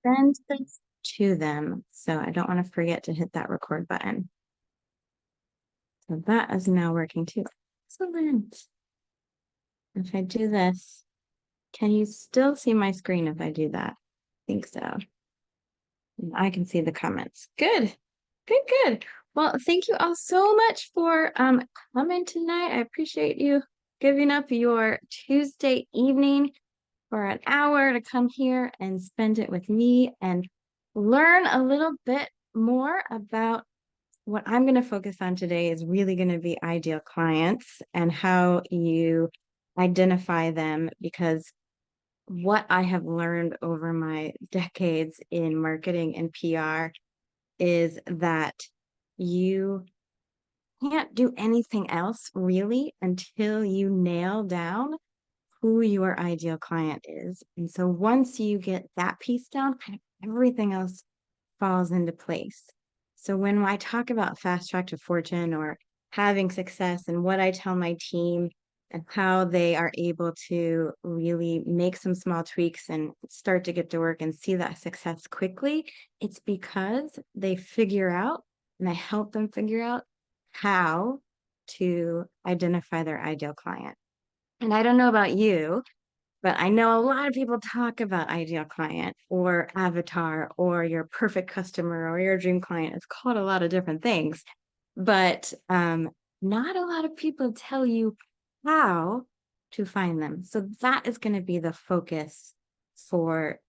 send this to them. So I don't want to forget to hit that record button. So that is now working too. Excellent. If I do this, can you still see my screen if I do that? I think so. And I can see the comments. Good, good, good. Well, thank you all so much for coming tonight. I appreciate you giving up your Tuesday evening for an hour to come here and spend it with me and learn a little bit more about what I'm going to focus on today is really going to be ideal clients and how you identify them, because what I have learned over my decades in marketing and PR is that you can't do anything else really until you nail down who your ideal client is. And so once you get that piece down, kind of everything else falls into place. So when I talk about fast track to fortune or having success, and what I tell my team and how they are able to really make some small tweaks and start to get to work and see that success quickly, it's because they figure out, and I help them figure out how to identify their ideal client. And I don't know about you, but I know a lot of people talk about ideal client or avatar or your perfect customer or your dream client. It's called a lot of different things, but not a lot of people tell you how to find them. So that is going to be the focus for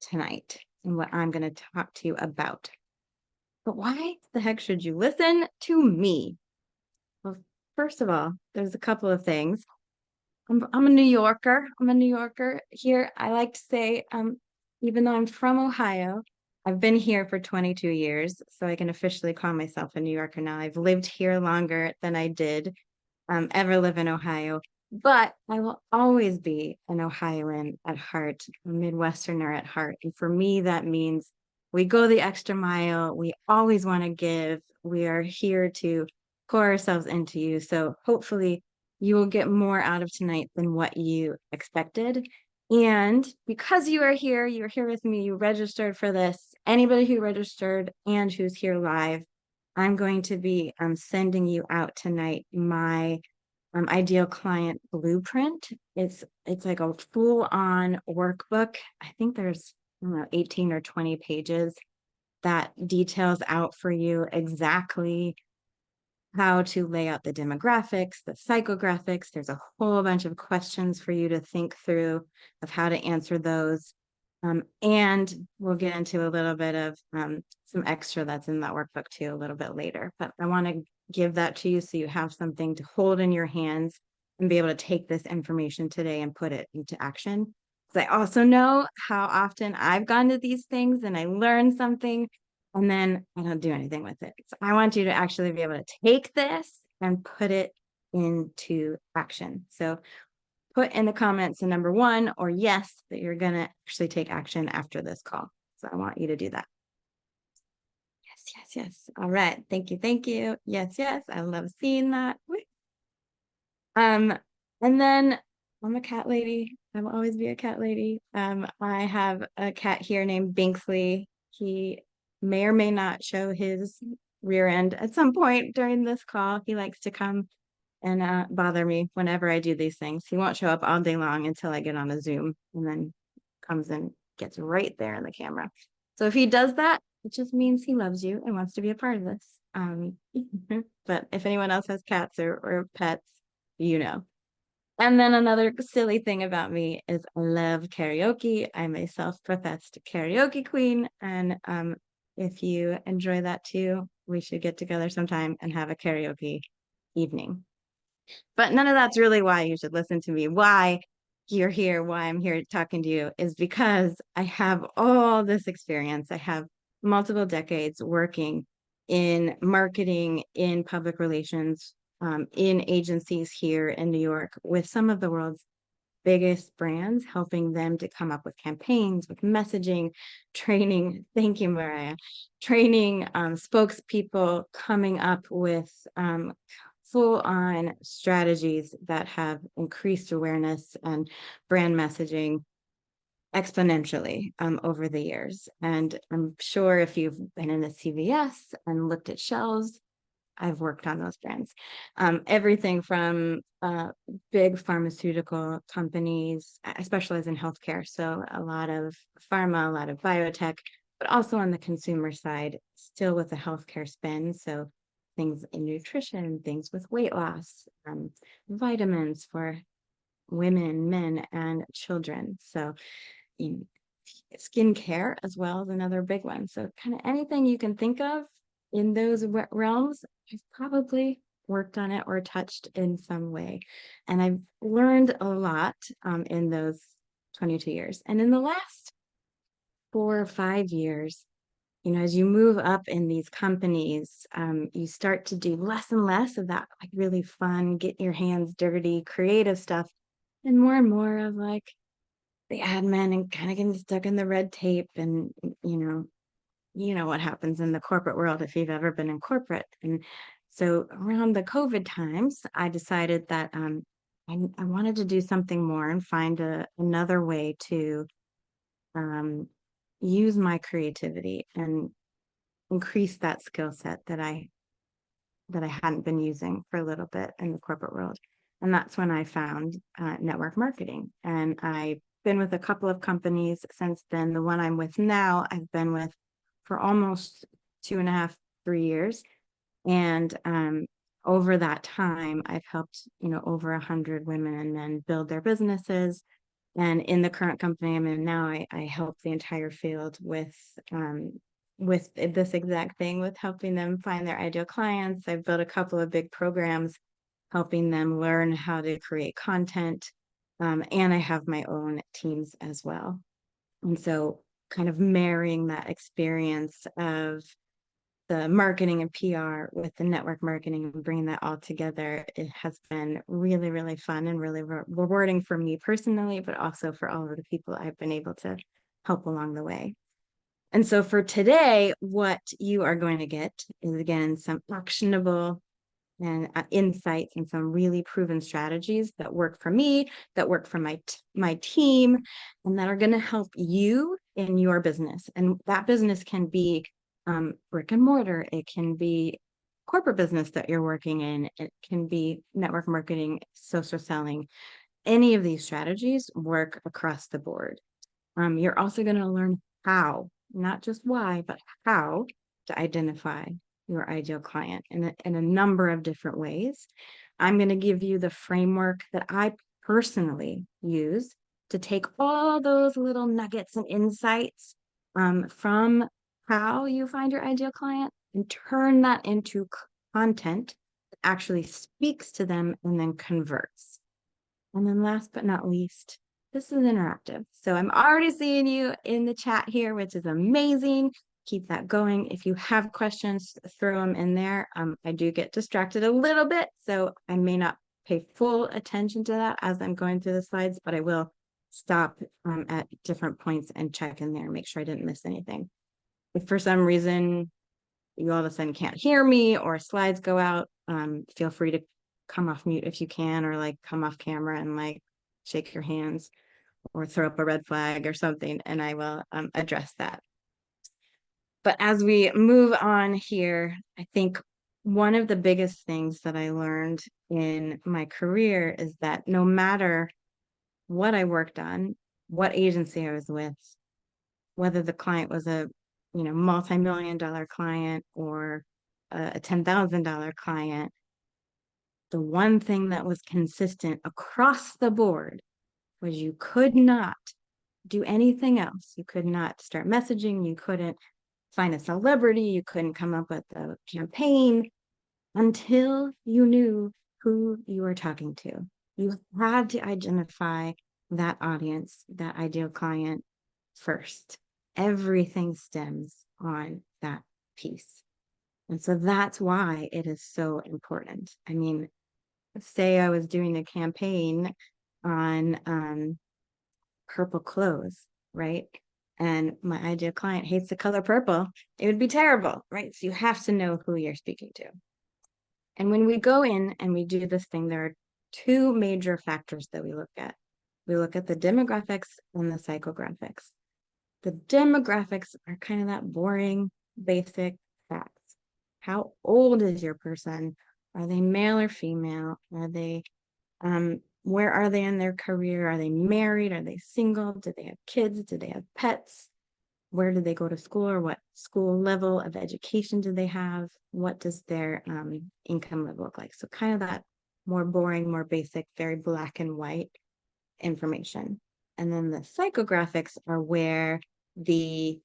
tonight and what I'm going to talk to you about. But why the heck should you listen to me? Well, first of all, there's a couple of things. I'm a New Yorker. I'm a New Yorker here. I like to say, even though I'm from Ohio, I've been here for 22 years, so I can officially call myself a New Yorker now. I've lived here longer than I did ever live in Ohio, but I will always be an Ohioan at heart, a Midwesterner at heart. And for me, that means we go the extra mile. We always want to give. We are here to pour ourselves into you. So hopefully you will get more out of tonight than what you expected. And because you are here with me, you registered for this. Anybody who registered and who's here live, I'm going to be sending you out tonight my ideal client blueprint. It's like a full-on workbook. I think there's, I don't know, 18 or 20 pages that details out for you exactly how to lay out the demographics, the psychographics. There's a whole bunch of questions for you to think through of how to answer those. And we'll get into a little bit of some extra that's in that workbook too a little bit later. But I want to give that to you so you have something to hold in your hands and be able to take this information today and put it into action. Because I also know how often I've gone to these things and I learn something and then I don't do anything with it. So I want you to actually be able to take this and put it into action. So put in the comments a number one or yes, that you're going to actually take action after this call. So I want you to do that. Yes, yes, yes. All right. Thank you. Thank you. Yes, yes. I love seeing that. Um, and then I'm a cat lady. I will always be a cat lady. I have a cat here named Binksley. He may or may not show his rear end at some point during this call. He likes to come and bother me whenever I do these things. He won't show up all day long until I get on a Zoom and then comes and gets right there in the camera. So if he does that, it just means he loves you and wants to be a part of this. But if anyone else has cats or pets, you know. And then another silly thing about me is I love karaoke. I'm a self-professed karaoke queen. And if you enjoy that too, we should get together sometime and have a karaoke evening. But none of that's really why you should listen to me. Why you're here, why I'm here talking to you is because I have all this experience. I have multiple decades working in marketing, in public relations, in agencies here in New York with some of the world's biggest brands, helping them to come up with campaigns, with messaging, training. Thank you, Mariah. Training spokespeople, coming up with full-on strategies that have increased awareness and brand messaging exponentially over the years. And I'm sure if you've been in a CVS and looked at shelves, I've worked on those brands. Everything from big pharmaceutical companies. I specialize in healthcare, so a lot of pharma, a lot of biotech, but also on the consumer side, still with the healthcare spend. So things in nutrition, things with weight loss, vitamins for women, men, and children. So in skincare as well is another big one. So kind of anything you can think of in those realms, I've probably worked on it or touched in some way. And I've learned a lot in those 22 years. And in the last 4 or 5 years, as you move up in these companies, you start to do less and less of that like really fun, get your hands dirty, creative stuff, and more of like the admin and kind of getting stuck in the red tape. And what happens in the corporate world if you've ever been in corporate. And so around the COVID times, I decided that I wanted to do something more and find another way to use my creativity and increase that skill set that I hadn't been using for a little bit in the corporate world. And that's when I found network marketing. And I've been with a couple of companies since then. The one I'm with now, I've been with for almost 2.5, 3 years. And over that time, I've helped, over 100 women and men build their businesses. And in the current company I'm in now, I help the entire field with this exact thing, with helping them find their ideal clients. I've built a couple of big programs, helping them learn how to create content. And I have my own teams as well. And so kind of marrying that experience of the marketing and PR with the network marketing and bringing that all together, it has been really, really fun and really rewarding for me personally, but also for all of the people I've been able to help along the way. And so for today, what you are going to get is, again, some actionable and insights and some really proven strategies that work for me, that work for my team, and that are going to help you in your business. And that business can be brick and mortar. It can be corporate business that you're working in. It can be network marketing, social selling. Any of these strategies work across the board. You're also going to learn how, not just why, but how to identify your ideal client in a number of different ways. I'm going to give you the framework that I personally use to take all those little nuggets and insights from how you find your ideal client and turn that into content that actually speaks to them and then converts. And then last but not least, this is interactive. So I'm already seeing you in the chat here, which is amazing. Keep that going. If you have questions, throw them in there. I do get distracted a little bit, so I may not pay full attention to that as I'm going through the slides, but I will stop at different points and check in there and make sure I didn't miss anything. If for some reason you all of a sudden can't hear me or slides go out, feel free to come off mute if you can, or like come off camera and like shake your hands or throw up a red flag or something, and I will address that. But as we move on here, I think one of the biggest things that I learned in my career is that no matter what I worked on, what agency I was with, whether the client was a multi-million-dollar client or a $10,000 client, the one thing that was consistent across the board was you could not do anything else. You could not start messaging. You couldn't find a celebrity. You couldn't come up with a campaign until you knew who you were talking to. You had to identify that audience, that ideal client first. Everything stems on that piece. And so that's why it is so important. I mean, say I was doing a campaign on purple clothes, right? And my ideal client hates the color purple, it would be terrible, right? So you have to know who you're speaking to. And when we go in and we do this thing, there are two major factors that we look at. we look at the demographics and the psychographics. The demographics are kind of that boring, basic facts. How old is your person? Are they male or female? Are they, where are they in their career? Are they married? Are they single? Do they have kids? Do they have pets? Where do they go to school, or what school level of education do they have? What does their income level look like? So kind of that more boring, more basic, very black and white information. And then the psychographics are where the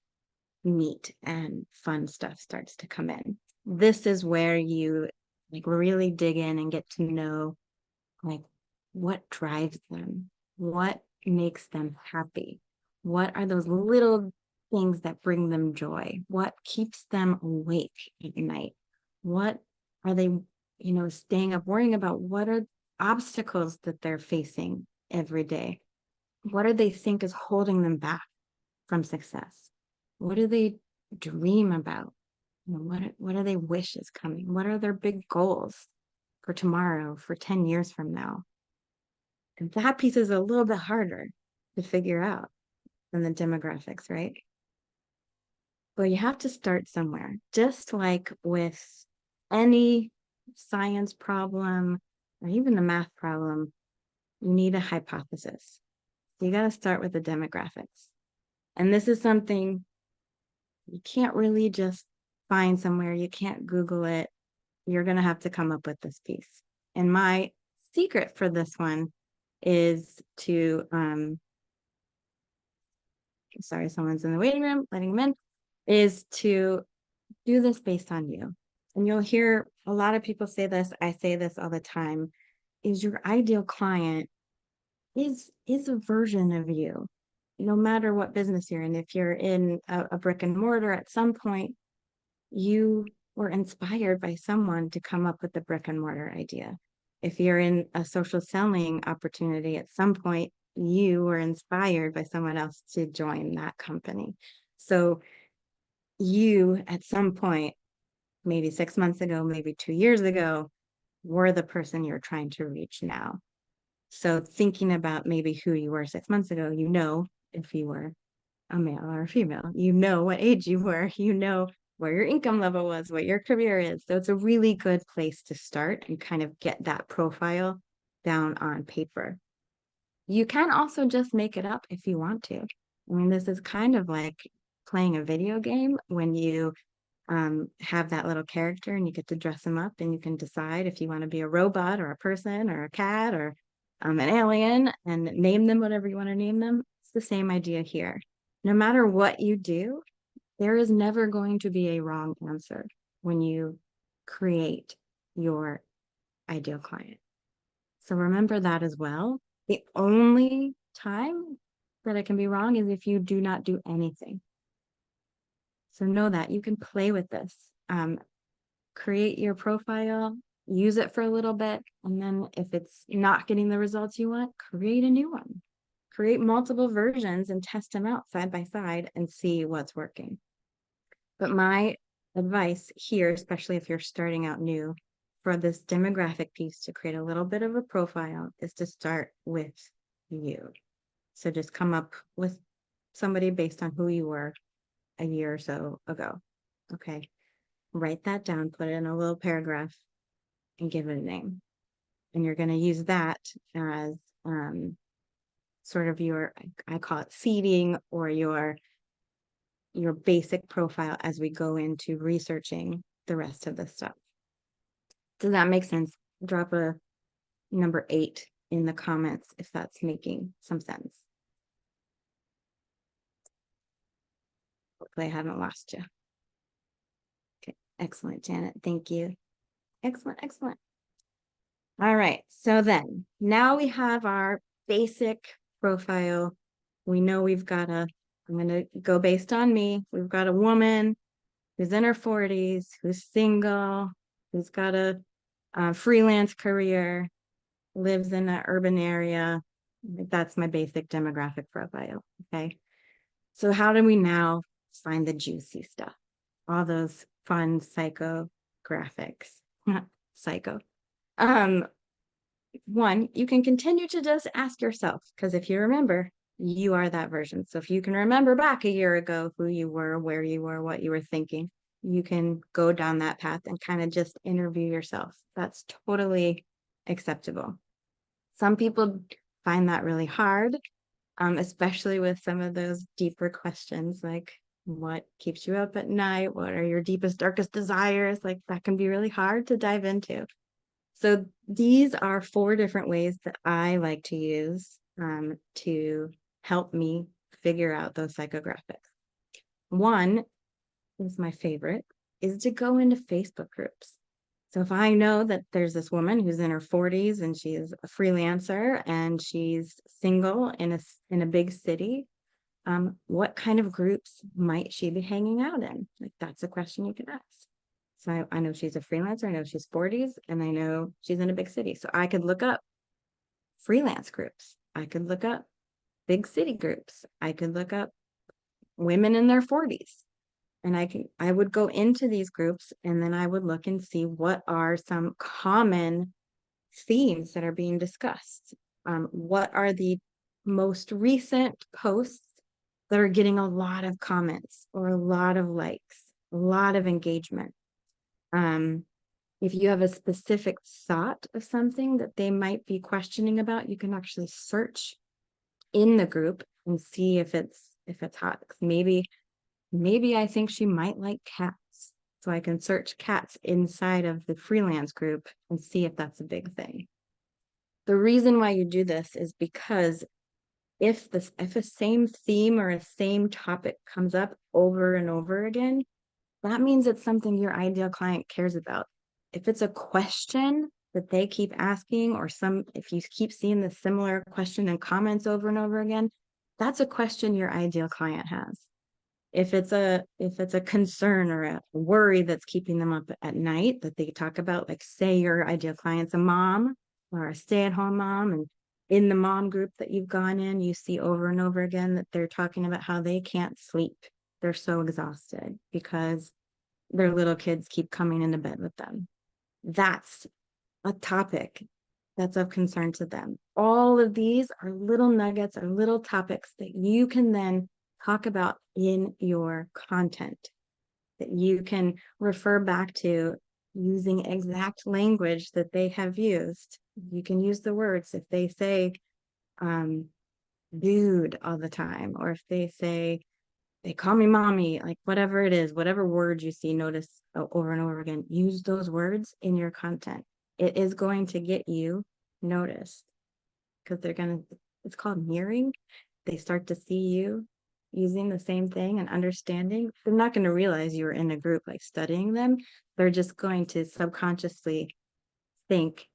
meat and fun stuff starts to come in. This is where you like really dig in and get to know like what drives them, what makes them happy, what are those little things that bring them joy, what keeps them awake at night, what are they, staying up worrying about, what are obstacles that they're facing every day, what do they think is holding them back from success, what do they dream about, what do they wish is coming, what are their big goals for tomorrow, for 10 years from now. And that piece is a little bit harder to figure out than the demographics, right? But you have to start somewhere. Just like with any science problem or even a math problem, you need a hypothesis. So you got to start with the demographics. And this is something you can't really just find somewhere. You can't Google it. You're going to have to come up with this piece. And my secret for this one is to, sorry, someone's in the waiting room, letting them in, is to do this based on you. And you'll hear a lot of people say this, I say this all the time, is your ideal client is a version of you, no matter what business you're in. If you're in a brick and mortar, at some point, you were inspired by someone to come up with the brick and mortar idea. If you're in a social selling opportunity, at some point, you were inspired by someone else to join that company. So you, at some point, maybe 6 months ago, maybe 2 years ago, were the person you're trying to reach now. So thinking about maybe who you were 6 months ago, if you were a male or a female, what age you were, where your income level was, what your career is. So it's a really good place to start and kind of get that profile down on paper. You can also just make it up if you want to. I mean, this is kind of like playing a video game when you have that little character and you get to dress them up and you can decide if you want to be a robot or a person or a cat or an alien and name them whatever you want to name them. It's the same idea here. No matter what you do, there is never going to be a wrong answer when you create your ideal client. So remember that as well. The only time that it can be wrong is if you do not do anything. So know that you can play with this. Create your profile, use it for a little bit, and then if it's not getting the results you want, create a new one. Create multiple versions and test them out side by side and see what's working. But my advice here, especially if you're starting out new, for this demographic piece to create a little bit of a profile is to start with you. So just come up with somebody based on who you were a year or so ago. Okay. Write that down, put it in a little paragraph and give it a name. And you're going to use that as sort of I call it seeding, or your basic profile as we go into researching the rest of the stuff. Does that make sense? Drop a number 8 in the comments if that's making some sense. Hopefully I haven't lost you. Okay, excellent, Janet. Thank you. Excellent, excellent. All right, so then now we have our basic profile. We know I'm going to go based on me. We've got a woman who's in her 40s, who's single, who's got a freelance career, lives in an urban area. That's my basic demographic profile, okay? So how do we now find the juicy stuff? All those fun psychographics, not psycho. one, you can continue to just ask yourself, because if you remember, you are that version. So if you can remember back a year ago who you were, where you were, what you were thinking, you can go down that path and kind of just interview yourself. That's totally acceptable. Some people find that really hard, especially with some of those deeper questions like what keeps you up at night? What are your deepest, darkest desires? Like that can be really hard to dive into. So these are 4 different ways that I like to use to help me figure out those psychographics. One is my favorite, is to go into Facebook groups. So if I know that there's this woman who's in her 40s and she's a freelancer and she's single in a big city, what kind of groups might she be hanging out in? Like that's a question you can ask. So I know she's a freelancer, I know she's 40s, and I know she's in a big city. So I could look up freelance groups. I could look up big city groups. I could look up women in their 40s. And I would go into these groups and then I would look and see what are some common themes that are being discussed. What are the most recent posts that are getting a lot of comments or a lot of likes, a lot of engagement? If you have a specific thought of something that they might be questioning about, you can actually search in the group and see if it's hot. Maybe I think she might like cats. So I can search cats inside of the freelance group and see if that's a big thing. The reason why you do this is because if a same theme or a same topic comes up over and over again, that means it's something your ideal client cares about. If it's a question that they keep asking, or if you keep seeing the similar question in comments over and over again, that's a question your ideal client has. If it's a concern or a worry that's keeping them up at night that they talk about, like say your ideal client's a mom or a stay-at-home mom, and in the mom group that you've gone in, you see over and over again that they're talking about how they can't sleep. They're so exhausted because their little kids keep coming into bed with them. That's a topic that's of concern to them. All of these are little nuggets or little topics that you can then talk about in your content, that you can refer back to using exact language that they have used. You can use the words if they say dude all the time, or if they say they call me mommy, like whatever it is, whatever word you see, notice over and over again, use those words in your content. It is going to get you noticed because it's called mirroring. They start to see you using the same thing and understanding. They're not going to realize you were in a group like studying them. They're just going to subconsciously think,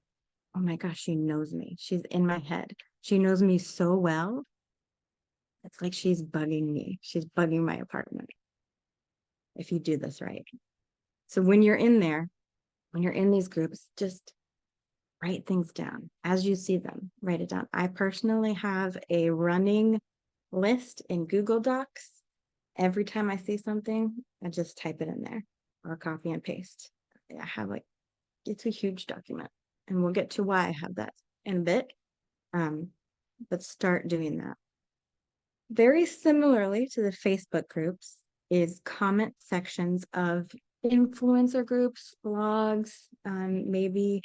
oh my gosh, she knows me. She's in my head. She knows me so well. It's like she's bugging me. She's bugging my apartment if you do this right. So when you're in there, when you're in these groups, just write things down as you see them. Write it down. I personally have a running list in Google Docs. Every time I see something, I just type it in there or copy and paste. I have it's a huge document, and we'll get to why I have that in a bit. But start doing that. Very similarly to the Facebook groups is comment sections of influencer groups, blogs, maybe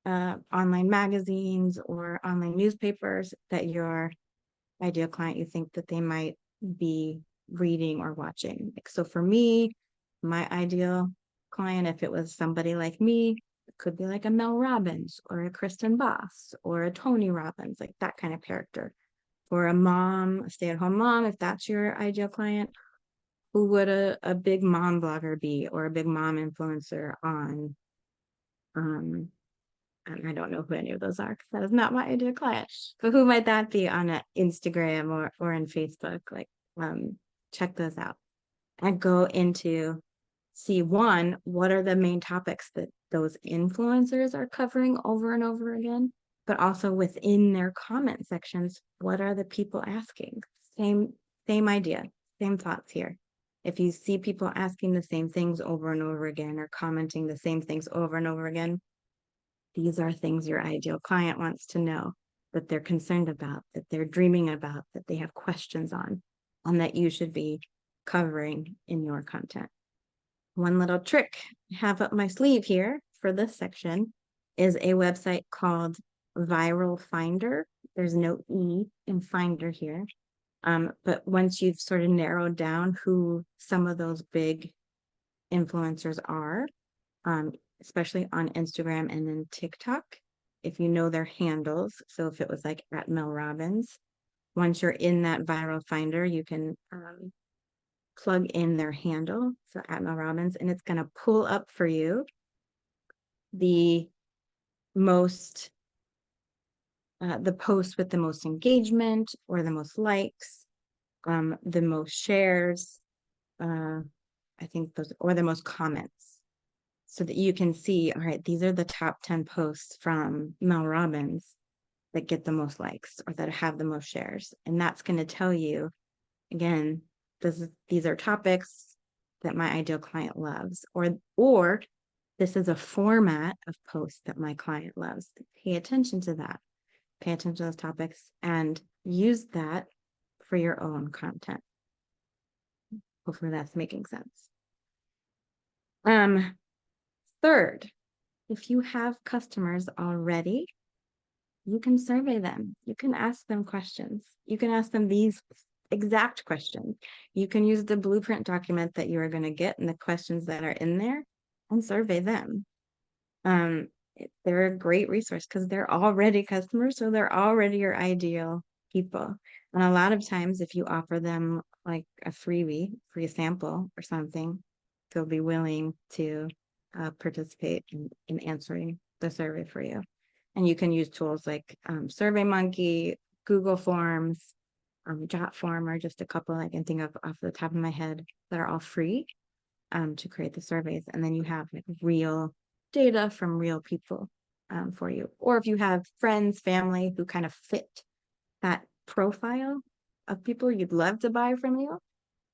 online magazines or online newspapers that your ideal client, you think that they might be reading or watching. So for me, my ideal client, if it was somebody like me, it could be like a Mel Robbins or a Kristen Boss or a Tony Robbins, like that kind of character. For a mom, a stay-at-home mom, if that's your ideal client, who would a big mom blogger be, or a big mom influencer on and I don't know who any of those are because that is not my ideal client. But who might that be on Instagram or in Facebook? Like, check those out and go into see one, what are the main topics that those influencers are covering over and over again? But also within their comment sections, what are the people asking? Same idea, same thoughts here. If you see people asking the same things over and over again or commenting the same things over and over again, these are things your ideal client wants to know, that they're concerned about, that they're dreaming about, that they have questions on, and that you should be covering in your content. One little trick I have up my sleeve here for this section is a website called Viral Finder. There's no E in Finder here. But once you've sort of narrowed down who some of those big influencers are, especially on Instagram and then TikTok, if you know their handles, so if it was like at Mel Robbins, once you're in that Viral Finder, you can plug in their handle, so at Mel Robbins, and it's going to pull up for you the most the post with the most engagement or the most likes, the most shares, I think those, or the most comments, so that you can see, all right, these are the top 10 posts from Mel Robbins that get the most likes or that have the most shares. And that's going to tell you, again, these are topics that my ideal client loves, or this is a format of post that my client loves. Pay attention to that. Pay attention to those topics and use that for your own content. Hopefully that's making sense. Third, if you have customers already, you can survey them. You can ask them questions. You can ask them these exact questions. You can use the blueprint document that you are going to get and the questions that are in there and survey them. They're a great resource because they're already customers, so they're already your ideal people. And a lot of times, if you offer them like a freebie, free sample or something, they'll be willing to participate in answering the survey for you. And you can use tools like SurveyMonkey, Google Forms, JotForm are just a couple I can think of off the top of my head that are all free to create the surveys. And then you have like real data from real people for you. Or if you have friends, family who kind of fit that profile of people you'd love to buy from you,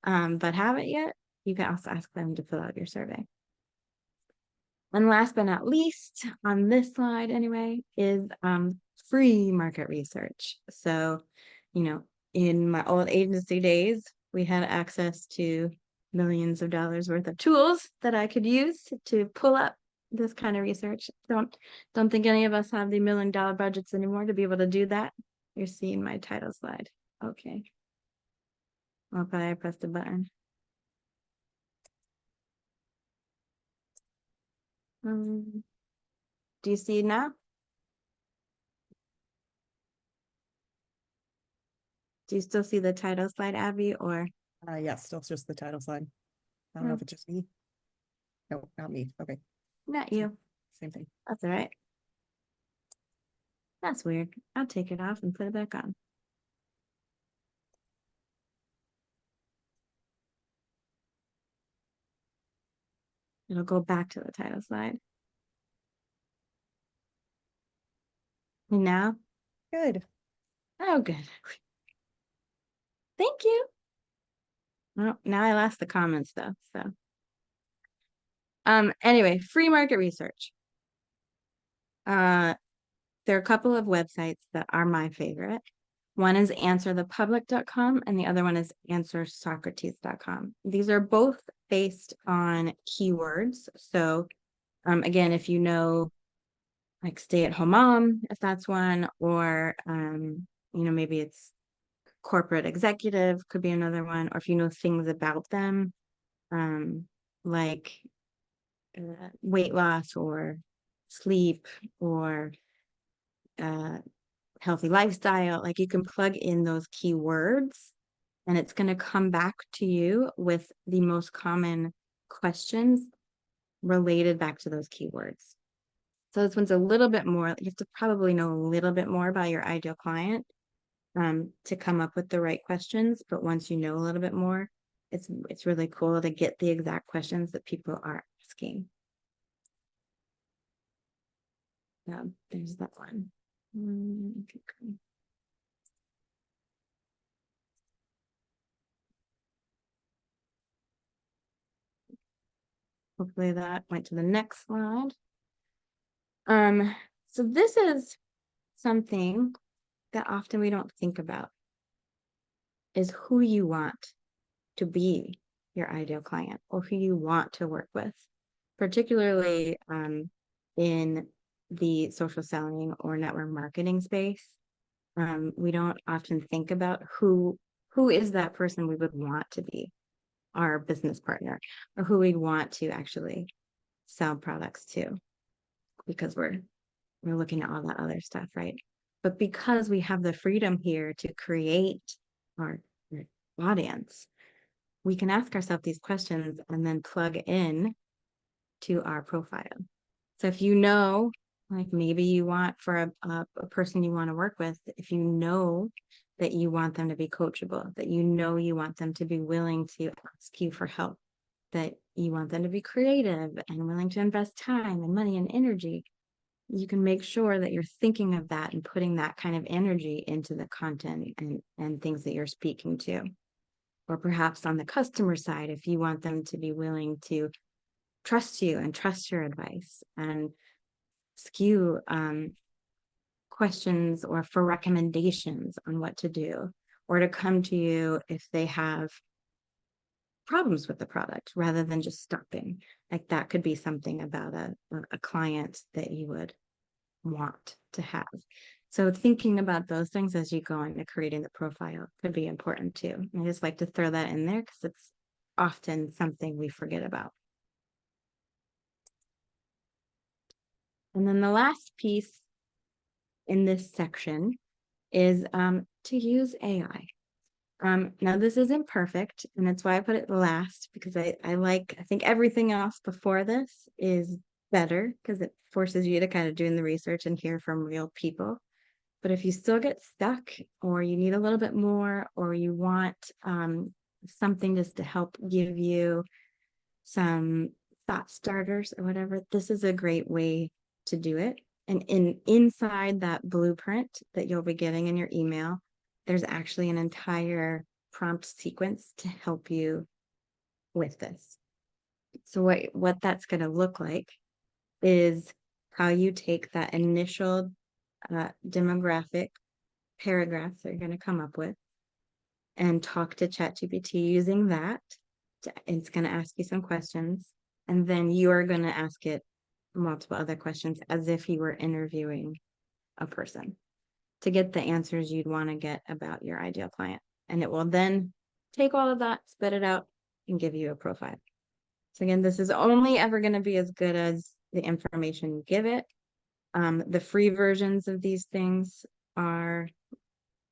but haven't yet, you can also ask them to fill out your survey. And last but not least, on this slide anyway, is free market research. So, in my old agency days, we had access to millions of dollars worth of tools that I could use to pull up this kind of research. Don't think any of us have the $1 million budgets anymore to be able to do that. You're seeing my title slide. Okay. Okay, I pressed a button. Do you see it now? Do you still see the title slide, Abby, or? Yes, still just the title slide. I don't know if it's just me. No, not me. Okay. Not you. Same thing. That's all right. That's weird. I'll take it off and put it back on. It'll go back to the title slide. And now? Good. Oh, good. Thank you. Well, now I lost the comments though, so. Anyway, free market research. There are a couple of websites that are my favorite. One is answerthepublic.com and the other one is answersocrates.com. These are both based on keywords. So again, if you know like stay-at-home mom, if that's one, or maybe it's corporate executive could be another one, or if you know things about them, like weight loss or sleep or healthy lifestyle, like you can plug in those keywords and it's going to come back to you with the most common questions related back to those keywords. So this one's a little bit more, you have to probably know a little bit more about your ideal client to come up with the right questions. But once you know a little bit more, it's really cool to get the exact questions that people are asking. There's that one. Okay. Hopefully that went to the next slide. So this is something that often we don't think about, is who you want to be your ideal client or who you want to work with, particularly in the social selling or network marketing space. We don't often think about who is that person we would want to be our business partner, or who we want to actually sell products to, because we're looking at all that other stuff, right? But because we have the freedom here to create our audience, we can ask ourselves these questions and then plug in to our profile. So if you know, like maybe you want for a person you want to work with, if you know that you want them to be coachable, that you know you want them to be willing to ask you for help, that you want them to be creative and willing to invest time and money and energy, you can make sure that you're thinking of that and putting that kind of energy into the content and things that you're speaking to. Or perhaps on the customer side, if you want them to be willing to trust you and trust your advice and skew questions or for recommendations on what to do, or to come to you if they have problems with the product rather than just stopping. Like that could be something about a client that you would want to have. So thinking about those things as you go into creating the profile could be important too. I just like to throw that in there because it's often something we forget about. And then the last piece in this section is to use AI. Now this isn't perfect, and that's why I put it last, because I think everything else before this is better because it forces you to kind of doing the research and hear from real people. But if you still get stuck, or you need a little bit more, or you want something just to help give you some thought starters or whatever, this is a great way to do it. And inside that blueprint that you'll be getting in your email, there's actually an entire prompt sequence to help you with this. So what that's going to look like is how you take that initial demographic paragraph that you're going to come up with and talk to ChatGPT using that. It's going to ask you some questions, and then you are going to ask it multiple other questions as if you were interviewing a person to get the answers you'd want to get about your ideal client. And it will then take all of that, spit it out, and give you a profile. So again, this is only ever going to be as good as the information you give it. The free versions of these things are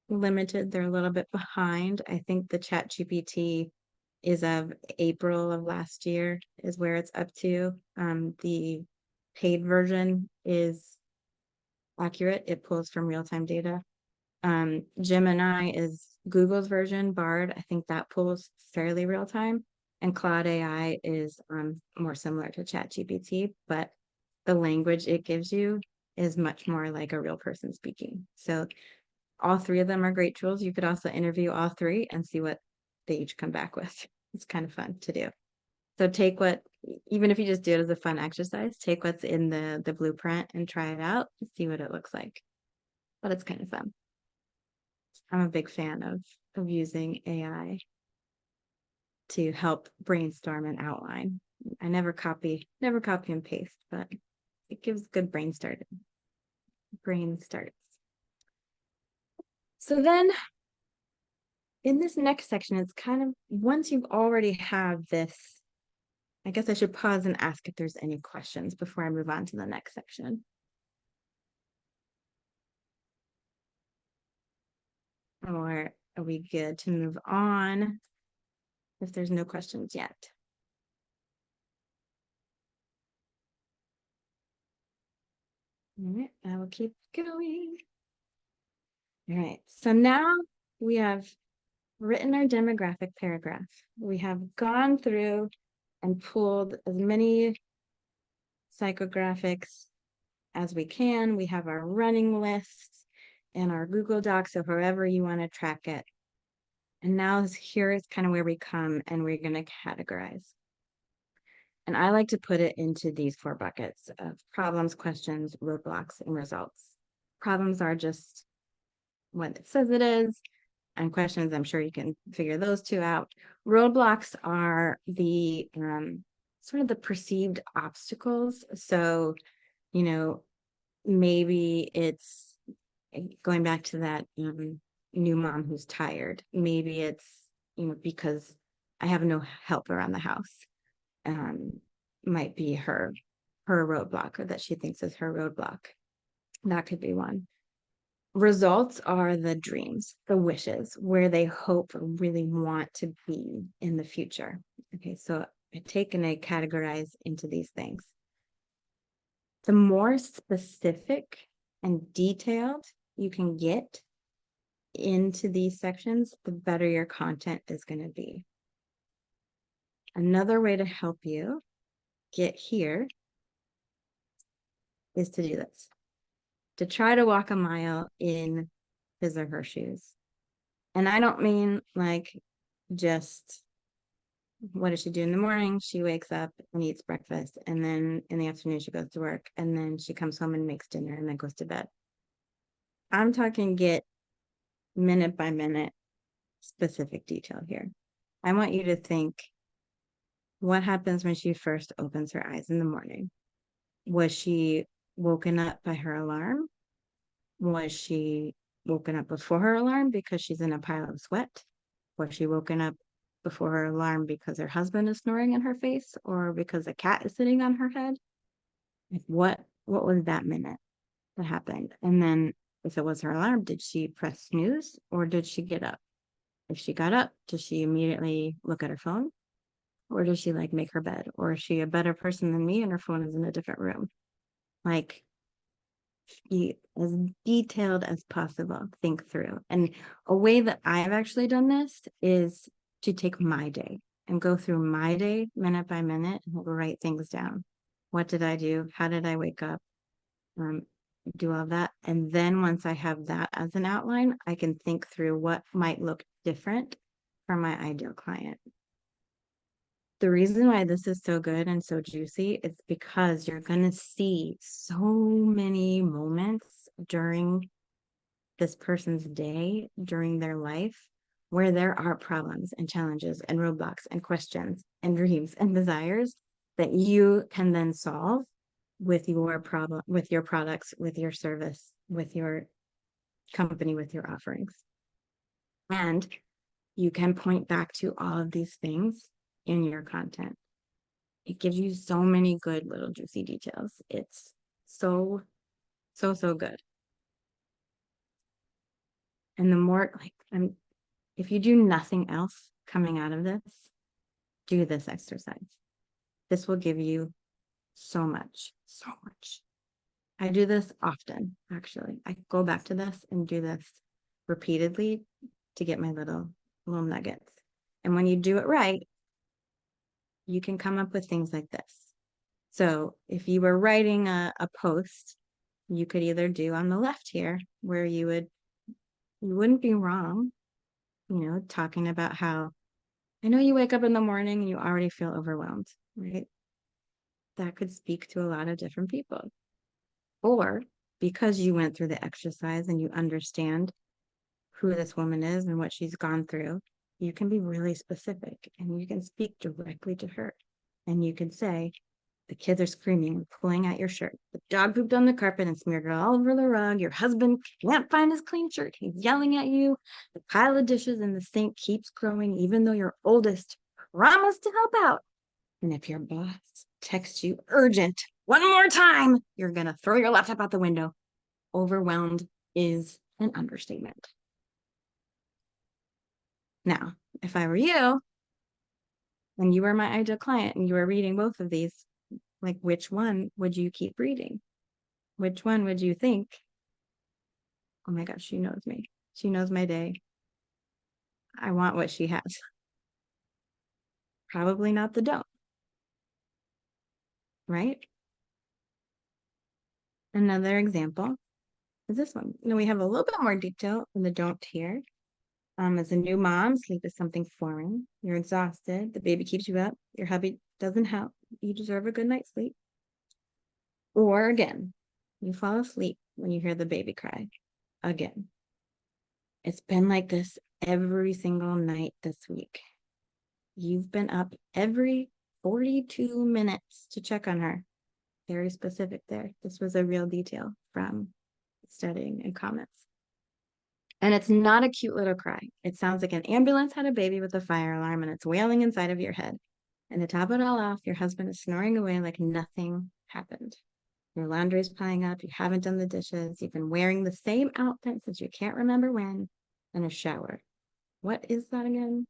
limited. They're a little bit behind. I think the ChatGPT is of April of last year is where it's up to. The paid version is accurate. It pulls from real-time data. Gemini is Google's version. Bard, I think that pulls fairly real time. And Cloud AI is more similar to ChatGPT, but the language it gives you is much more like a real person speaking. So all three of them are great tools. You could also interview all three and see what they each come back with. It's kind of fun to do. So take even if you just do it as a fun exercise, take what's in the blueprint and try it out and see what it looks like. But it's kind of fun. I'm a big fan of using AI to help brainstorm and outline. I never copy and paste, but it gives good brain starts. So then in this next section, it's kind of, once you've already have this, I guess I should pause and ask if there's any questions before I move on to the next section. Or are we good to move on if there's no questions yet? All right, I will keep going. All right, so now we have written our demographic paragraph. We have gone through and pulled as many psychographics as we can. We have our running lists and our Google Docs, so however you want to track it. And now here is kind of where we come and we're going to categorize. And I like to put it into these 4 buckets of problems, questions, roadblocks, and results. Problems are just what it says it is, and questions, I'm sure you can figure those 2 out. Roadblocks are the sort of the perceived obstacles. So, you know, maybe it's going back to that new mom who's tired. Maybe it's, because I have no help around the house. Might be her roadblock, or that she thinks is her roadblock. That could be one. Results are the dreams, the wishes, where they hope or really want to be in the future. Okay, so I take and I categorize into these things. The more specific and detailed you can get into these sections, the better your content is going to be. Another way to help you get here is to do this, to try to walk a mile in his or her shoes. And I don't mean like just, what does she do in the morning? She wakes up and eats breakfast, and then in the afternoon she goes to work, and then she comes home and makes dinner and then goes to bed. I'm talking get minute by minute specific detail here. I want you to think, what happens when she first opens her eyes in the morning? Was she woken up by her alarm? Was she woken up before her alarm because she's in a pile of sweat? Was she woken up before her alarm because her husband is snoring in her face, or because a cat is sitting on her head? Like what was that minute that happened? And then if it was her alarm, did she press snooze or did she get up? If she got up, does she immediately look at her phone? Or does she like make her bed? Or is she a better person than me and her phone is in a different room? Like, be as detailed as possible, think through. And a way that I've actually done this is to take my day and go through my day minute by minute and write things down. What did I do? How did I wake up? Do all that. And then once I have that as an outline, I can think through what might look different for my ideal client. The reason why this is so good and so juicy is because you're going to see so many moments during this person's day, during their life, where there are problems and challenges and roadblocks and questions and dreams and desires that you can then solve with your problem, with your products, with your service, with your company, with your offerings. And you can point back to all of these things in your content. It gives you so many good little juicy details. It's so good. And the more if you do nothing else coming out of this, do this exercise. This will give you so much. I do this often, actually. I go back to this and do this repeatedly to get my little nuggets. And when you do it right, you can come up with things like this. So if you were writing a post, you could either do on the left here, where you wouldn't be wrong, talking about how, I know you wake up in the morning and you already feel overwhelmed, right? That could speak to a lot of different people. Or because you went through the exercise and you understand who this woman is and what she's gone through, you can be really specific and you can speak directly to her. And you can say, the kids are screaming and pulling at your shirt. The dog pooped on the carpet and smeared it all over the rug. Your husband can't find his clean shirt. He's yelling at you. The pile of dishes in the sink keeps growing, even though your oldest promised to help out. And if your boss texts you urgent one more time, you're going to throw your laptop out the window. Overwhelmed is an understatement. Now, if I were you and you were my ideal client and you were reading both of these, like, which one would you keep reading? Which one would you think, oh my gosh, she knows me. She knows my day. I want what she has. Probably not the don't. Right? Another example is this one. We have a little bit more detail in the don't here. As a new mom, sleep is something foreign. You're exhausted. The baby keeps you up. Your hubby doesn't help. You deserve a good night's sleep. Or again, you fall asleep when you hear the baby cry. Again. It's been like this every single night this week. You've been up every 42 minutes to check on her. Very specific there. This was a real detail from studying and comments. And it's not a cute little cry. It sounds like an ambulance had a baby with a fire alarm and it's wailing inside of your head. And to top it all off, your husband is snoring away like nothing happened. Your laundry is piling up. You haven't done the dishes. You've been wearing the same outfit since you can't remember when, and a shower. What is that again?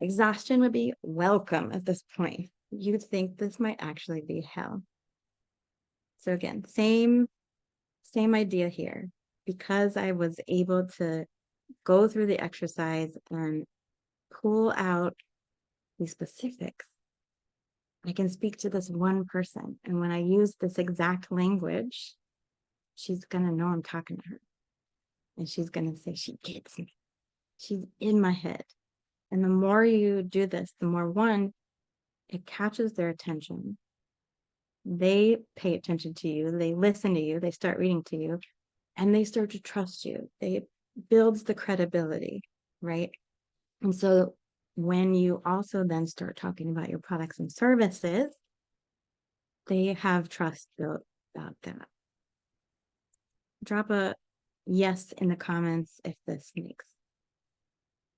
Exhaustion would be welcome at this point. You'd think this might actually be hell. So again, same idea here. Because I was able to go through the exercise and pull out these specifics, I can speak to this one person. And when I use this exact language, she's going to know I'm talking to her. And she's going to say, she gets me. She's in my head. And the more you do this, the more one, it catches their attention. They pay attention to you. They listen to you. They start reading to you. And they start to trust you. It builds the credibility, right? And so when you also then start talking about your products and services, they have trust built about that. Drop a yes in the comments if this makes,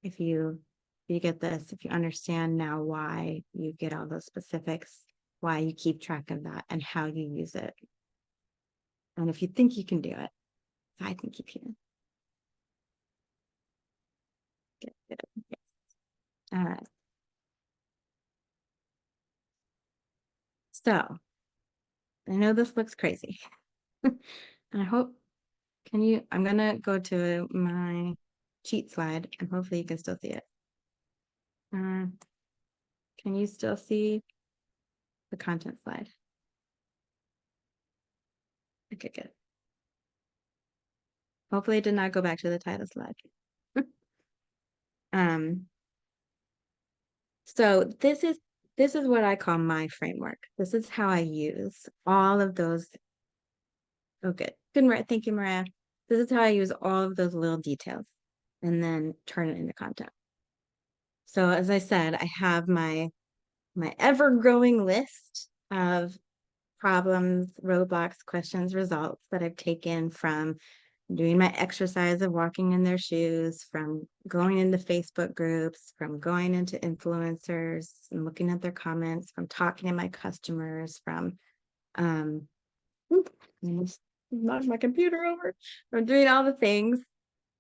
if you get this, if you understand now why you get all those specifics, why you keep track of that and how you use it. And if you think you can do it, I think you can. Good. All right. So I know this looks crazy. And I hope, I'm gonna go to my cheat slide and hopefully you can still see it. Can you still see the content slide? Okay, good. Hopefully it did not go back to the title slide. So this is what I call my framework. This is how I use all of those. Oh, good. Good, Mariah. Thank you, Mariah. This is how I use all of those little details and then turn it into content. So as I said, I have my ever-growing list of problems, roadblocks, questions, results that I've taken from doing my exercise of walking in their shoes, from going into Facebook groups, from going into influencers and looking at their comments, from talking to my customers, from knock my computer over, from doing all the things.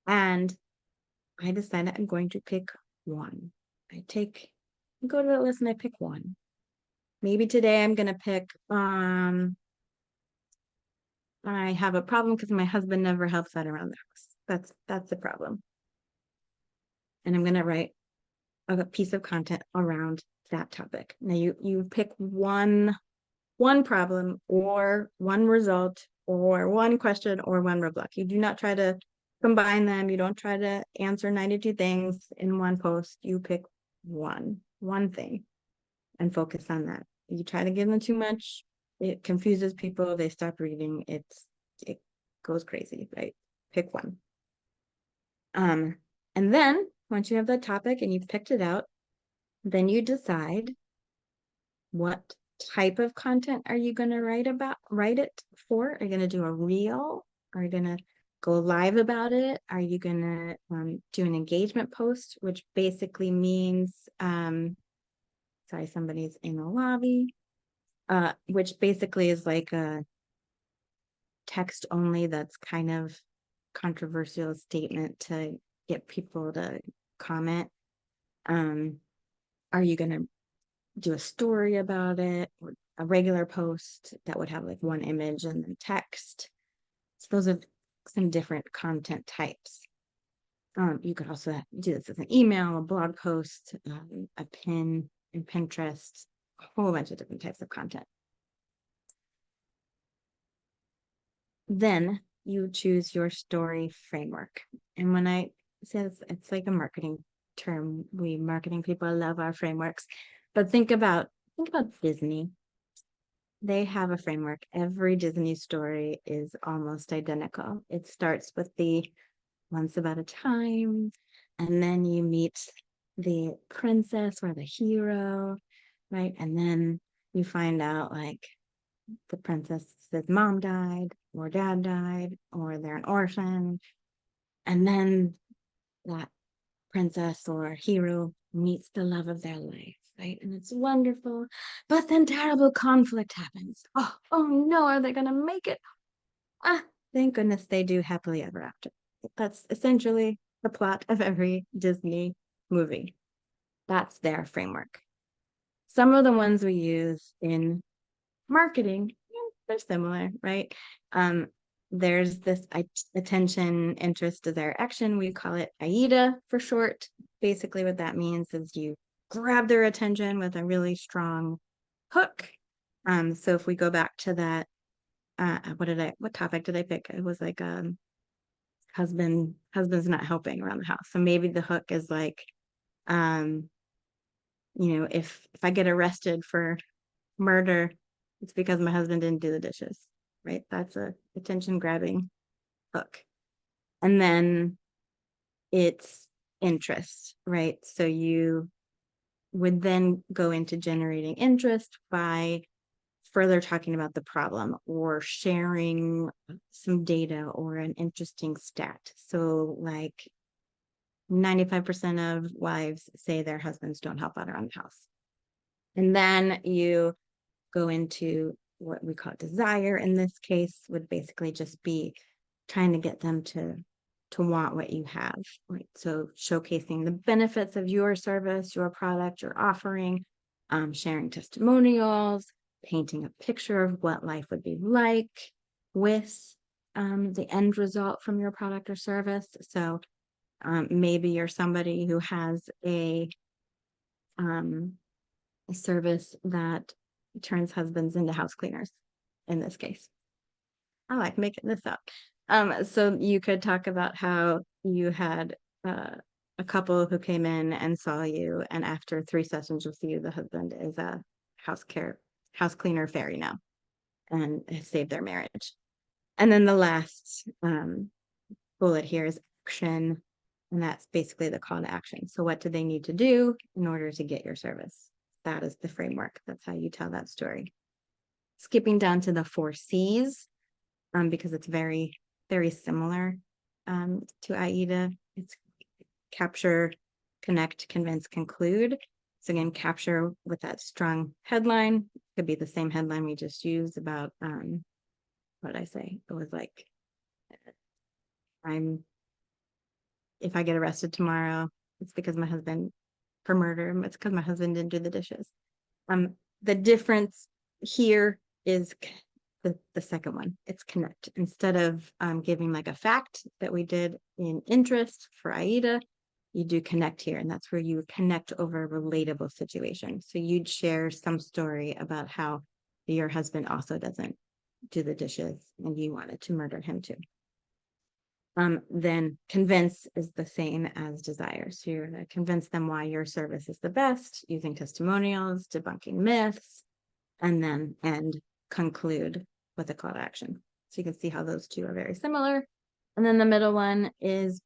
And I decided I'm going to pick one. Go to the list and I pick one. Maybe today I'm gonna pick I have a problem because my husband never helps out around the house. That's the problem. And I'm gonna write a piece of content around that topic. Now you pick one problem or one result or one question or one roadblock. You do not try to combine them. You don't try to answer 92 things in one post. You pick one thing and focus on that. You try to give them too much, it confuses people. They stop reading. It goes crazy, right? Pick one. And then once you have that topic and you've picked it out, then you decide what type of content are you going to write it for? Are you going to do a reel? Are you going to go live about it? Are you going to do an engagement post, which basically means, sorry, somebody's in the lobby, which basically is like a text only that's kind of controversial statement to get people to comment. Are you going to do a story about it or a regular post that would have like one image and then text? So those are some different content types. You could also do this as an email, a blog post, a pin in Pinterest, a whole bunch of different types of content. Then you choose your story framework. And when I says it's like a marketing term. We marketing people love our frameworks. But think about Disney. They have a framework. Every Disney story is almost identical. It starts with the once upon a time, and then you meet the princess or the hero, right? And then you find out like the princess's mom died or dad died or they're an orphan. And then that princess or hero meets the love of their life, right? And it's wonderful. But then terrible conflict happens. Oh no, are they going to make it? Ah, thank goodness they do happily ever after. That's essentially the plot of every Disney movie. That's their framework. Some of the ones we use in marketing, they're similar, right? There's this attention, interest, desire, action. We call it AIDA for short. Basically, what that means is you grab their attention with a really strong hook. So if we go back to that, what topic did I pick? It was like husband's not helping around the house. So maybe the hook is like, um, if I get arrested for murder, it's because my husband didn't do the dishes, right? That's a attention grabbing hook. And then it's interest, right? So you would then go into generating interest by further talking about the problem or sharing some data or an interesting stat. So like 95% of wives say their husbands don't help out around the house. And then you go into what we call desire in this case would basically just be trying to get them to want what you have, right? So showcasing the benefits of your service, your product, your offering, sharing testimonials, painting a picture of what life would be like with the end result from your product or service. So maybe you're somebody who has a service that turns husbands into house cleaners in this case. I like making this up. So you could talk about how you had a couple who came in and saw you, and after 3 sessions with you, the husband is a house cleaner fairy now, and has saved their marriage. And then the last bullet here is action, and that's basically the call to action. So what do they need to do in order to get your service? That is the framework. That's how you tell that story. Skipping down to the 4 C's, because it's very, very similar to AIDA. It's capture, connect, convince, conclude. So again, capture with that strong headline. Could be the same headline we just used about, what did I say? It was like, if I get arrested tomorrow, it's because my husband for murder. It's because my husband didn't do the dishes. The difference here is the second one. It's connect. Instead of giving like a fact that we did in interest for AIDA, you do connect here, and that's where you connect over a relatable situation. So you'd share some story about how your husband also doesn't do the dishes and you wanted to murder him too. Then convince is the same as desire. So you're going to convince them why your service is the best using testimonials, debunking myths, and then conclude with a call to action. So you can see how those two are very similar. And then the middle one is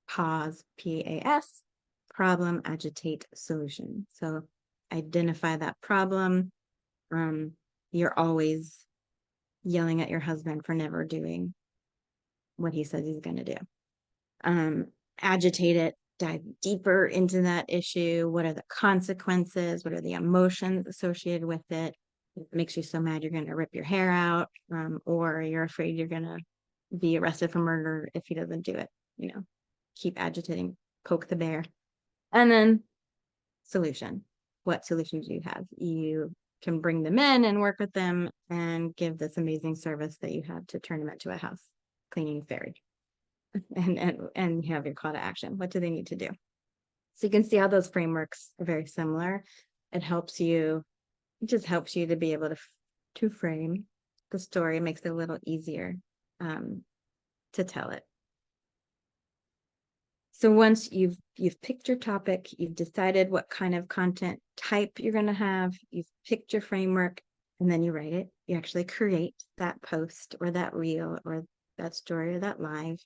PAS, P-A-S, problem, agitate, solution. So identify that problem. You're always yelling at your husband for never doing what he says he's going to do. Agitate it, dive deeper into that issue. What are the consequences? What are the emotions associated with it? If it makes you so mad you're going to rip your hair out, or you're afraid you're going to be arrested for murder if he doesn't do it. Keep agitating, poke the bear. And then solution. What solutions do you have? You can bring them in and work with them and give this amazing service that you have to turn them into a house cleaning fairy. And you have your call to action. What do they need to do? So you can see how those frameworks are very similar. It just helps you to be able to frame the story. It makes it a little easier to tell it. So once you've picked your topic, you've decided what kind of content type you're going to have, you've picked your framework, and then you write it. You actually create that post or that reel or that story or that live.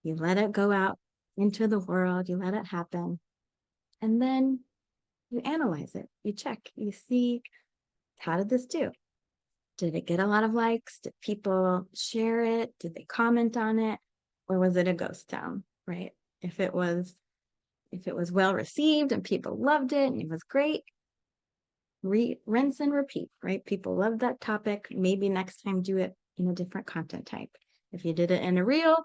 You let it go out into the world, you let it happen, and then you analyze it. You check, you see, how did this do? Did it get a lot of likes? Did people share it? Did they comment on it? Or was it a ghost town, right? If it was well received and people loved it and it was great, rinse and repeat, right? People love that topic. Maybe next time do it in a different content type. If you did it in a reel,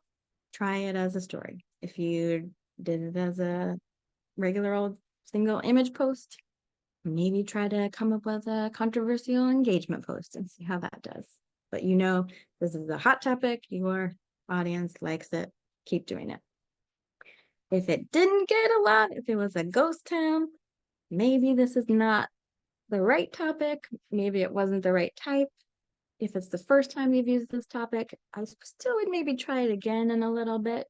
try it as a story. If you did it as a regular old single image post, maybe try to come up with a controversial engagement post and see how that does. But you know, this is a hot topic. Your audience likes it. Keep doing it. If it didn't get a lot, if it was a ghost town, maybe this is not the right topic. Maybe it wasn't the right type. If it's the first time you've used this topic, I still would maybe try it again in a little bit.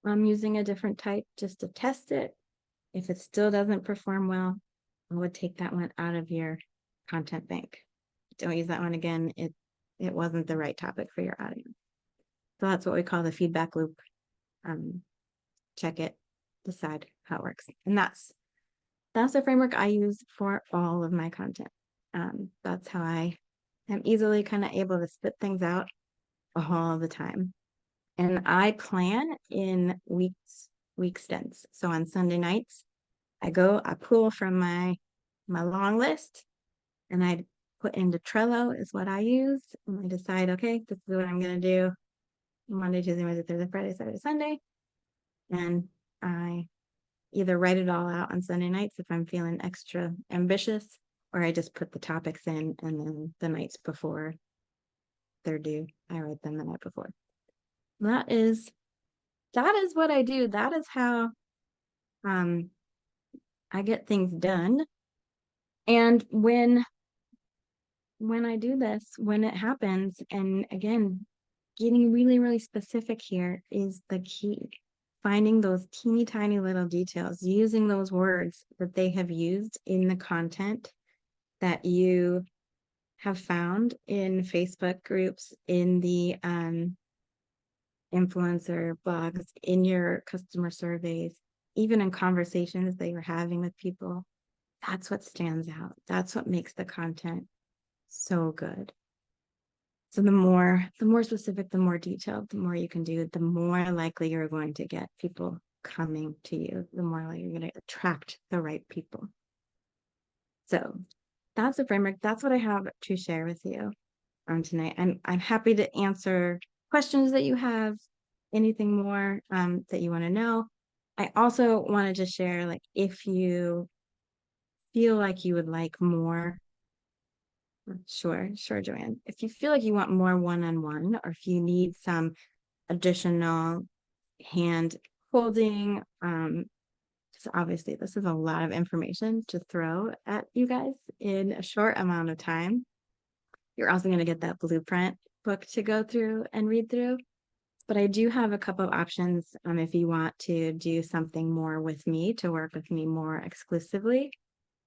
I'm using a different type just to test it. If it still doesn't perform well, I would take that one out of your content bank. Don't use that one again. It wasn't the right topic for your audience. So that's what we call the feedback loop. Check it, decide how it works. And that's the framework I use for all of my content. That's how I am easily kind of able to spit things out all the time. And I plan in week stints. So on Sunday nights, I pull from my long list and I put into Trello is what I use. And I decide, okay, this is what I'm going to do Monday, Tuesday, Wednesday, Thursday, Friday, Saturday, Sunday. And I either write it all out on Sunday nights if I'm feeling extra ambitious, or I just put the topics in and then the nights before they're due, I write them the night before. That is what I do. That is how I get things done. And when I do this, when it happens, and again, getting really, really specific here is the key. Finding those teeny tiny little details, using those words that they have used in the content that you have found in Facebook groups, in the influencer blogs, in your customer surveys, even in conversations that you're having with people. That's what stands out. That's what makes the content so good. So the more specific, the more detailed, the more you can do, the more likely you're going to get people coming to you, the more likely you're going to attract the right people. So that's the framework. That's what I have to share with you tonight. I'm happy to answer questions that you have, anything more that you want to know. I also wanted to share, like, if you feel like you would like more, sure, Joanne. If you feel like you want more one-on-one, or if you need some additional hand holding, because obviously this is a lot of information to throw at you guys in a short amount of time. You're also going to get that blueprint book to go through and read through. But I do have a couple of options if you want to do something more with me, to work with me more exclusively.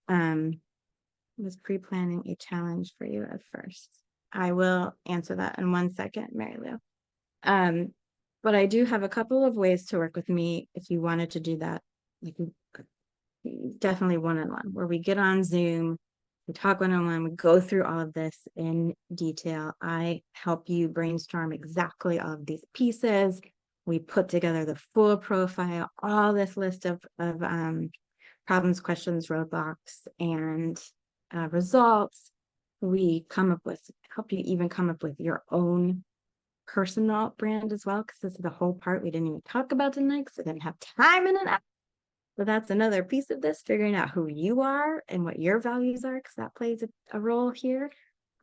I was pre-planning a challenge for you at first. I will answer that in 1 second, Mary Lou. But I do have a couple of ways to work with me if you wanted to do that. Like, definitely one-on-one, where we get on Zoom, we talk one-on-one, we go through all of this in detail. I help you brainstorm exactly all of these pieces. We put together the full profile, all this list of problems, questions, roadblocks, and results. We help you even come up with your own personal brand as well, because this is the whole part we didn't even talk about tonight, because I didn't have time in it. So that's another piece of this, figuring out who you are and what your values are, because that plays a role here.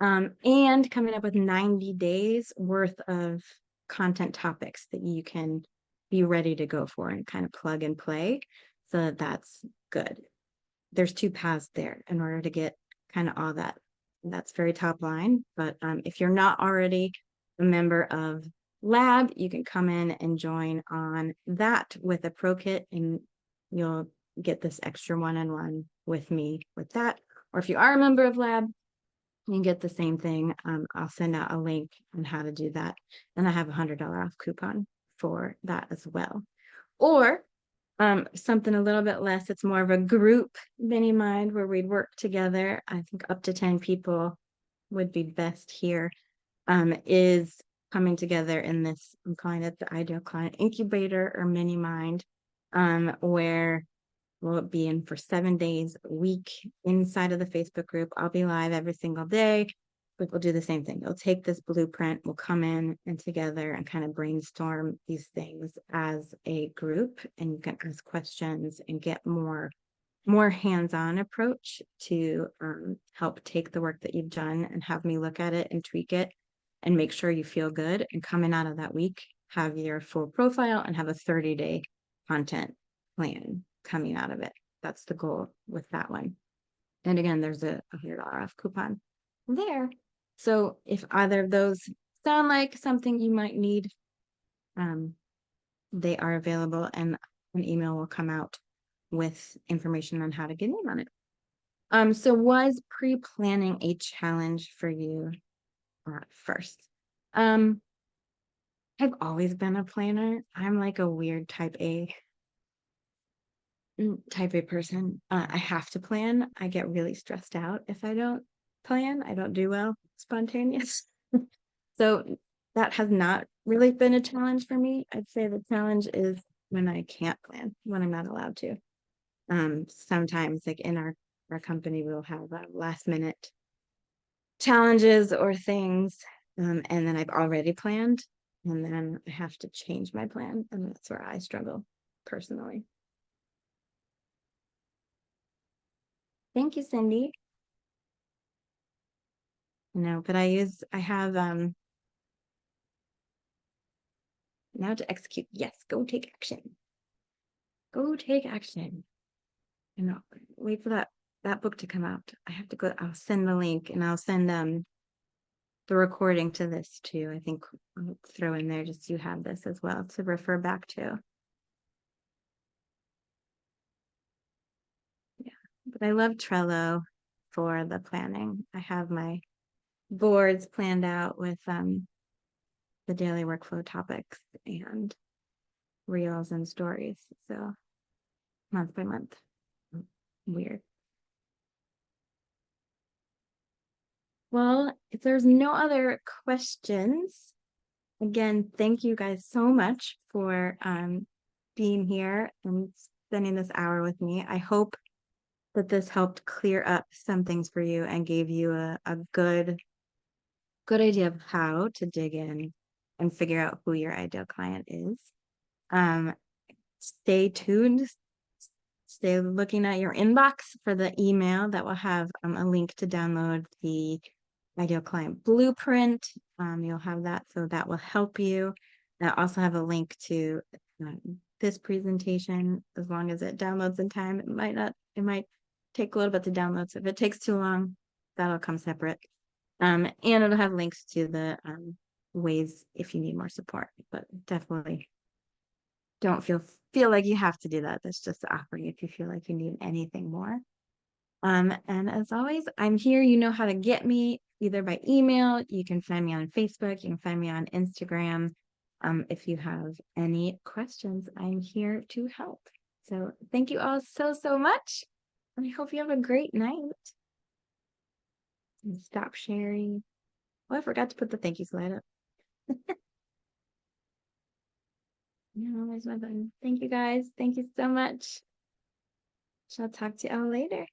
And coming up with 90 days worth of content topics that you can be ready to go for and kind of plug and play. So that's good. There's 2 paths there in order to get kind of all that. That's very top line. But if you're not already a member of lab, you can come in and join on that with a pro kit, and you'll get this extra one-on-one with me with that. Or if you are a member of lab, you can get the same thing. I'll send out a link on how to do that. And I have a $100 off coupon for that as well. Or something a little bit less, it's more of a group mini mind where we'd work together. I think up to 10 people would be best here, is coming together in this, I'm calling it the ideal client incubator or mini mind, where we'll be in for 7 days a week inside of the Facebook group. I'll be live every single day, but we'll do the same thing. You'll take this blueprint, we'll come in and together and kind of brainstorm these things as a group, and you can ask questions and get more hands-on approach to help take the work that you've done and have me look at it and tweak it and make sure you feel good. And coming out of that week, have your full profile and have a 30-day content plan coming out of it. That's the goal with that one. And again, there's a $100 off coupon there. So if either of those sound like something you might need, they are available, and an email will come out with information on how to get in on it. So was pre-planning a challenge for you at first? I've always been a planner. I'm like a weird type A person. I have to plan. I get really stressed out if I don't plan. I don't do well spontaneous. So that has not really been a challenge for me. I'd say the challenge is when I can't plan, when I'm not allowed to. Sometimes like in our company, we'll have last minute challenges or things. And then I've already planned, and then I have to change my plan. And that's where I struggle personally. Thank you, Cindy. No, but I have now to execute. Yes, go take action. Go take action. And I'll wait for that book to come out. I have to go. I'll send the link, and I'll send the recording to this too. I think I'll throw in there just so you have this as well to refer back to. Yeah, but I love Trello for the planning. I have my boards planned out with the daily workflow topics and reels and stories. So month by month. Weird. Well, if there's no other questions, again, thank you guys so much for being here and spending this hour with me. I hope that this helped clear up some things for you and gave you a good idea of how to dig in and figure out who your ideal client is. Stay tuned. Stay looking at your inbox for the email that will have a link to download the ideal client blueprint. You'll have that, so that will help you. I also have a link to this presentation. As long as it downloads in time, it might take a little bit to download. So if it takes too long, that'll come separate. And it'll have links to the ways if you need more support, but definitely don't feel like you have to do that. That's just offering if you feel like you need anything more. And as always, I'm here. You know how to get me either by email. You can find me on Facebook. You can find me on Instagram. If you have any questions, I'm here to help. So thank you all so much. And I hope you have a great night. And stop sharing. Oh, I forgot to put the thank you slide up. No, where's my button? Thank you guys. Thank you so much. Shall talk to y'all later.